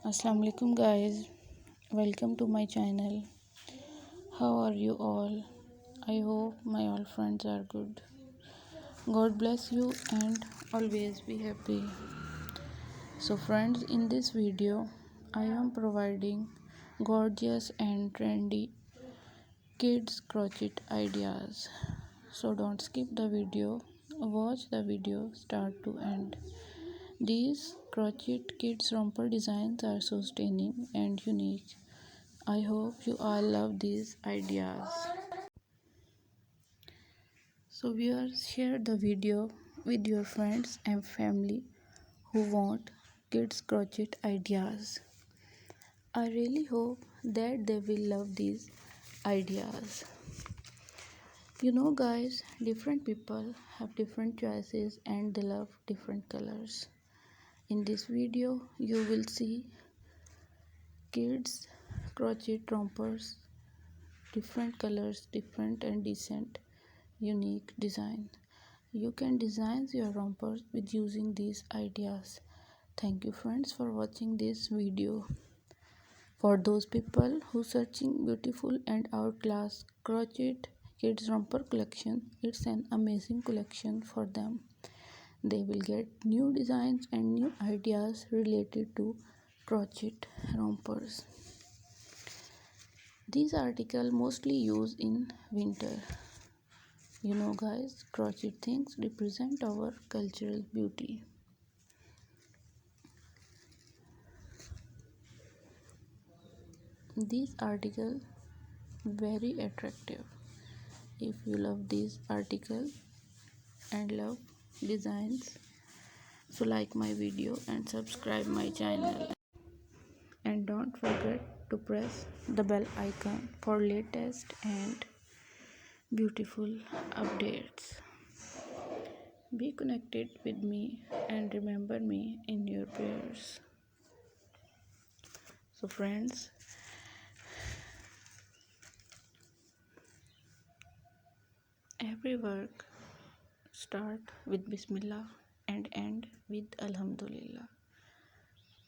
Assalamu alaikum guys, welcome to my channel. How are you all? I hope my all friends are good. God bless you and always be happy. So friends, in this video I am providing gorgeous and trendy kids crochet ideas. So don't skip the video, watch the video start to end. These crochet kids romper designs are so stunning and unique. I hope you all love these ideas. So viewers, share the video with your friends and family who want kids crochet ideas. I really hope that they will love these ideas. You know guys, different people have different choices and they love different colors. In this video, you will see kids crochet rompers, different colors, different and decent, unique design. You can design your rompers with using these ideas. Thank you friends for watching this video. For those people who searching beautiful and outclass crochet kids romper collection, it's an amazing collection for them. They will get new designs and new ideas related to crochet rompers. These articles mostly used in winter. You know guys, crochet things represent our cultural beauty. These articles very attractive. If you love these articles and love designs, so like my video and subscribe my channel, and don't forget to press the bell icon for latest and beautiful updates. Be connected with me and remember me in your prayers. So friends, every work start with Bismillah and end with Alhamdulillah.